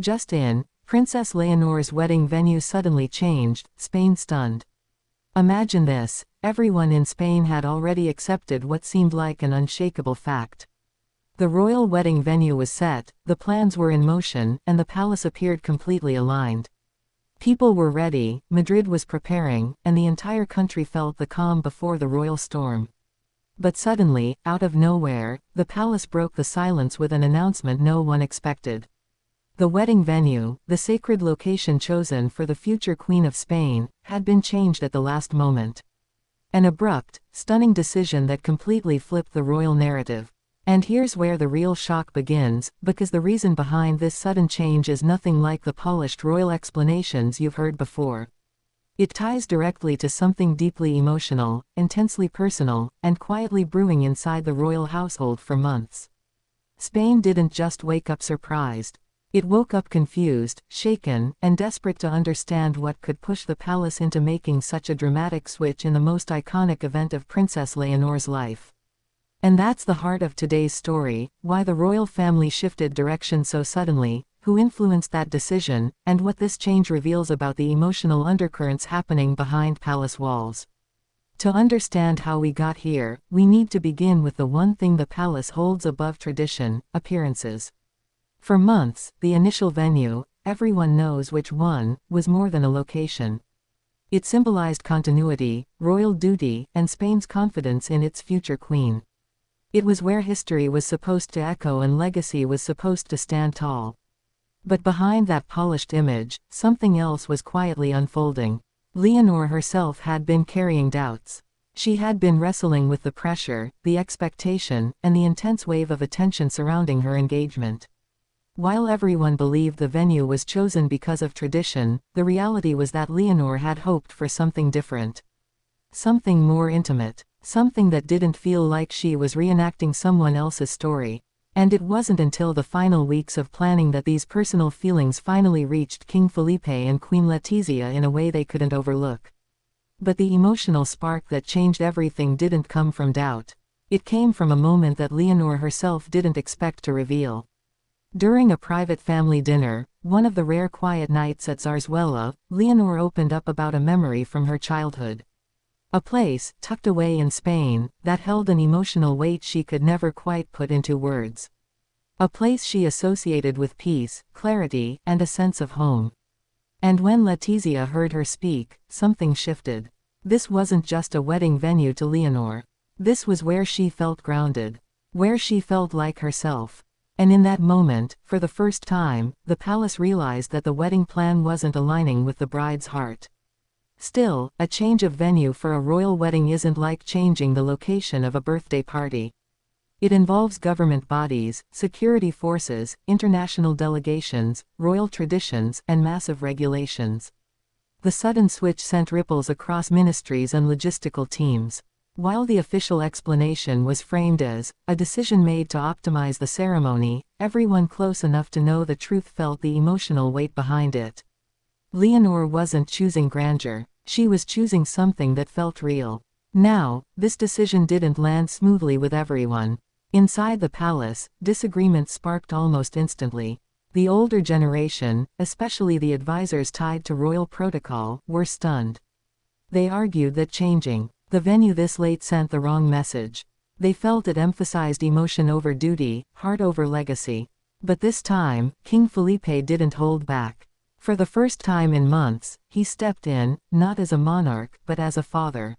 Just in, Princess Leonor's wedding venue suddenly changed, Spain stunned. Imagine this, everyone in Spain had already accepted what seemed like an unshakable fact. The royal wedding venue was set, the plans were in motion, and the palace appeared completely aligned. People were ready, Madrid was preparing, and the entire country felt the calm before the royal storm. But suddenly, out of nowhere, the palace broke the silence with an announcement no one expected. The wedding venue, the sacred location chosen for the future Queen of Spain, had been changed at the last moment. An abrupt, stunning decision that completely flipped the royal narrative. And here's where the real shock begins, because the reason behind this sudden change is nothing like the polished royal explanations you've heard before. It ties directly to something deeply emotional, intensely personal, and quietly brewing inside the royal household for months. Spain didn't just wake up surprised. It woke up confused, shaken, and desperate to understand what could push the palace into making such a dramatic switch in the most iconic event of Princess Leonor's life. And that's the heart of today's story, why the royal family shifted direction so suddenly, who influenced that decision, and what this change reveals about the emotional undercurrents happening behind palace walls. To understand how we got here, we need to begin with the one thing the palace holds above tradition: appearances. For months, the initial venue, everyone knows which one, was more than a location. It symbolized continuity, royal duty, and Spain's confidence in its future queen. It was where history was supposed to echo and legacy was supposed to stand tall. But behind that polished image, something else was quietly unfolding. Leonor herself had been carrying doubts. She had been wrestling with the pressure, the expectation, and the intense wave of attention surrounding her engagement. While everyone believed the venue was chosen because of tradition, the reality was that Leonor had hoped for something different. Something more intimate. Something that didn't feel like she was reenacting someone else's story. And it wasn't until the final weeks of planning that these personal feelings finally reached King Felipe and Queen Letizia in a way they couldn't overlook. But the emotional spark that changed everything didn't come from doubt. It came from a moment that Leonor herself didn't expect to reveal. During a private family dinner, one of the rare quiet nights at Zarzuela, Leonor opened up about a memory from her childhood. A place, tucked away in Spain, that held an emotional weight she could never quite put into words. A place she associated with peace, clarity, and a sense of home. And when Letizia heard her speak, something shifted. This wasn't just a wedding venue to Leonor. This was where she felt grounded. Where she felt like herself. And in that moment, for the first time, the palace realized that the wedding plan wasn't aligning with the bride's heart. Still, a change of venue for a royal wedding isn't like changing the location of a birthday party. It involves government bodies, security forces, international delegations, royal traditions, and massive regulations. The sudden switch sent ripples across ministries and logistical teams. While the official explanation was framed as a decision made to optimize the ceremony, everyone close enough to know the truth felt the emotional weight behind it. Leonor wasn't choosing grandeur. She was choosing something that felt real. Now, this decision didn't land smoothly with everyone. Inside the palace, disagreement sparked almost instantly. The older generation, especially the advisors tied to royal protocol, were stunned. They argued that changing the venue this late sent the wrong message. They felt it emphasized emotion over duty, heart over legacy. But this time, King Felipe didn't hold back. For the first time in months, he stepped in, not as a monarch, but as a father.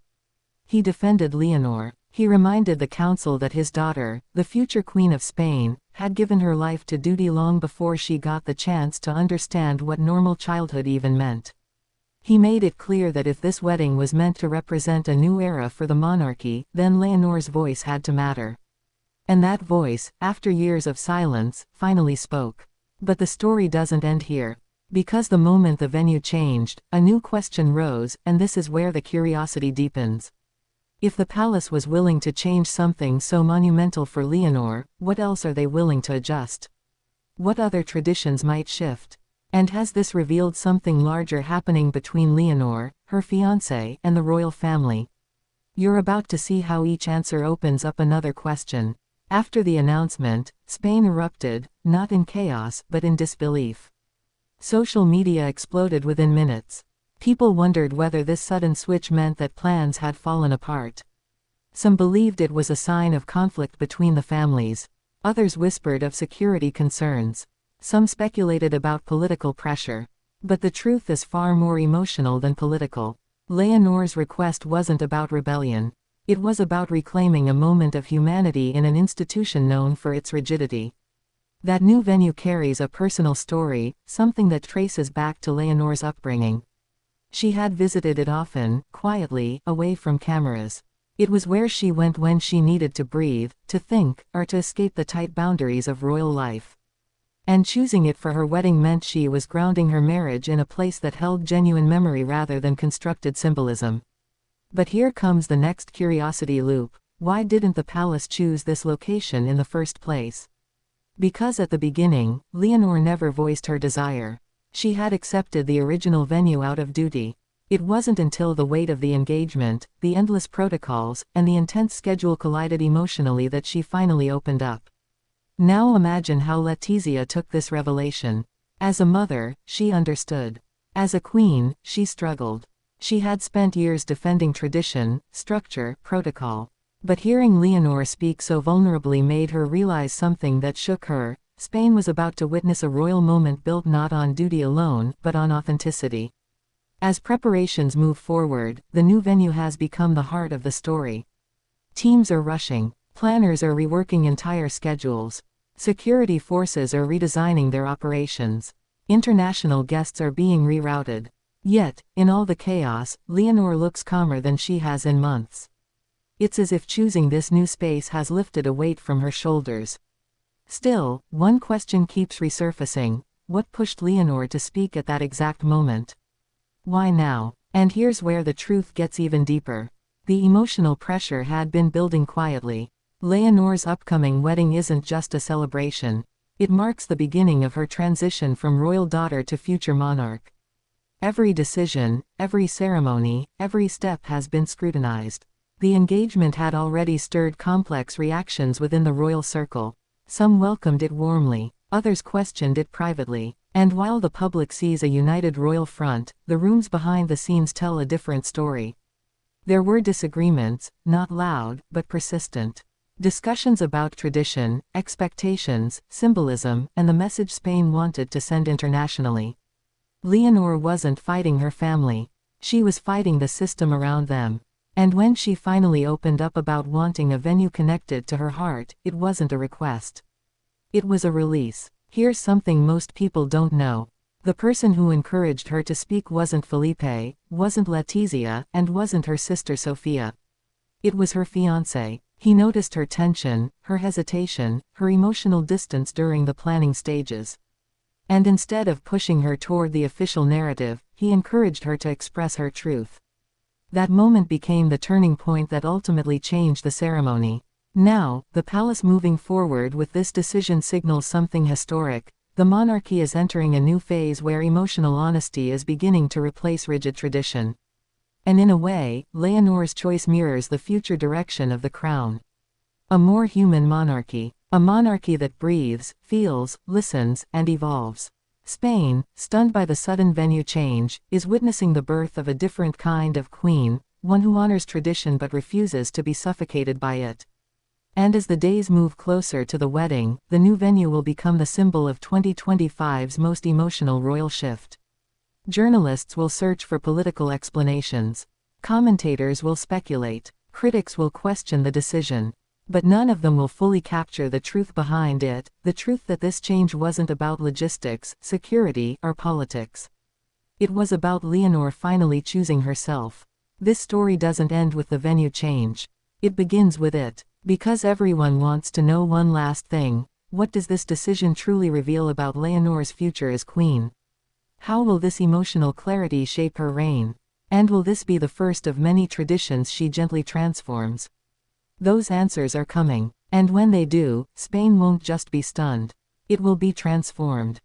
He defended Leonor. He reminded the council that his daughter, the future Queen of Spain, had given her life to duty long before she got the chance to understand what normal childhood even meant. He made it clear that if this wedding was meant to represent a new era for the monarchy, then Leonor's voice had to matter. And that voice, after years of silence, finally spoke. But the story doesn't end here. Because the moment the venue changed, a new question rose, and this is where the curiosity deepens. If the palace was willing to change something so monumental for Leonor, what else are they willing to adjust? What other traditions might shift? And has this revealed something larger happening between Leonor, her fiancé, and the royal family? You're about to see how each answer opens up another question. After the announcement, Spain erupted, not in chaos but in disbelief. Social media exploded within minutes. People wondered whether this sudden switch meant that plans had fallen apart. Some believed it was a sign of conflict between the families. Others whispered of security concerns. Some speculated about political pressure. But the truth is far more emotional than political. Leonor's request wasn't about rebellion. It was about reclaiming a moment of humanity in an institution known for its rigidity. That new venue carries a personal story, something that traces back to Leonor's upbringing. She had visited it often, quietly, away from cameras. It was where she went when she needed to breathe, to think, or to escape the tight boundaries of royal life. And choosing it for her wedding meant she was grounding her marriage in a place that held genuine memory rather than constructed symbolism. But here comes the next curiosity loop. Why didn't the palace choose this location in the first place? Because at the beginning, Leonor never voiced her desire. She had accepted the original venue out of duty. It wasn't until the weight of the engagement, the endless protocols, and the intense schedule collided emotionally that she finally opened up. Now imagine how Letizia took this revelation. As a mother, she understood. As a queen, she struggled. She had spent years defending tradition, structure, protocol. But hearing Leonor speak so vulnerably made her realize something that shook her. Spain was about to witness a royal moment built not on duty alone, but on authenticity. As preparations move forward, the new venue has become the heart of the story. Teams are rushing. Planners are reworking entire schedules. Security forces are redesigning their operations. International guests are being rerouted. Yet, in all the chaos, Leonor looks calmer than she has in months. It's as if choosing this new space has lifted a weight from her shoulders. Still, one question keeps resurfacing. What pushed Leonor to speak at that exact moment? Why now? And here's where the truth gets even deeper. The emotional pressure had been building quietly. Leonor's upcoming wedding isn't just a celebration. It marks the beginning of her transition from royal daughter to future monarch. Every decision, every ceremony, every step has been scrutinized. The engagement had already stirred complex reactions within the royal circle. Some welcomed it warmly, others questioned it privately. And while the public sees a united royal front, the rooms behind the scenes tell a different story. There were disagreements, not loud, but persistent. Discussions about tradition, expectations, symbolism, and the message Spain wanted to send internationally. Leonor wasn't fighting her family. She was fighting the system around them. And when she finally opened up about wanting a venue connected to her heart, it wasn't a request. It was a release. Here's something most people don't know. The person who encouraged her to speak wasn't Felipe, wasn't Letizia, and wasn't her sister Sofia. It was her fiancé. He noticed her tension, her hesitation, her emotional distance during the planning stages. And instead of pushing her toward the official narrative, he encouraged her to express her truth. That moment became the turning point that ultimately changed the ceremony. Now, the palace moving forward with this decision signals something historic. The monarchy is entering a new phase where emotional honesty is beginning to replace rigid tradition. And in a way, Leonor's choice mirrors the future direction of the crown. A more human monarchy. A monarchy that breathes, feels, listens, and evolves. Spain, stunned by the sudden venue change, is witnessing the birth of a different kind of queen, one who honors tradition but refuses to be suffocated by it. And as the days move closer to the wedding, the new venue will become the symbol of 2025's most emotional royal shift. Journalists will search for political explanations. Commentators will speculate. Critics will question the decision. But none of them will fully capture the truth behind it, the truth that this change wasn't about logistics, security, or politics. It was about Leonor finally choosing herself. This story doesn't end with the venue change. It begins with it. Because everyone wants to know one last thing. What does this decision truly reveal about Leonor's future as queen? How will this emotional clarity shape her reign? And will this be the first of many traditions she gently transforms? Those answers are coming. And when they do, Spain won't just be stunned. It will be transformed.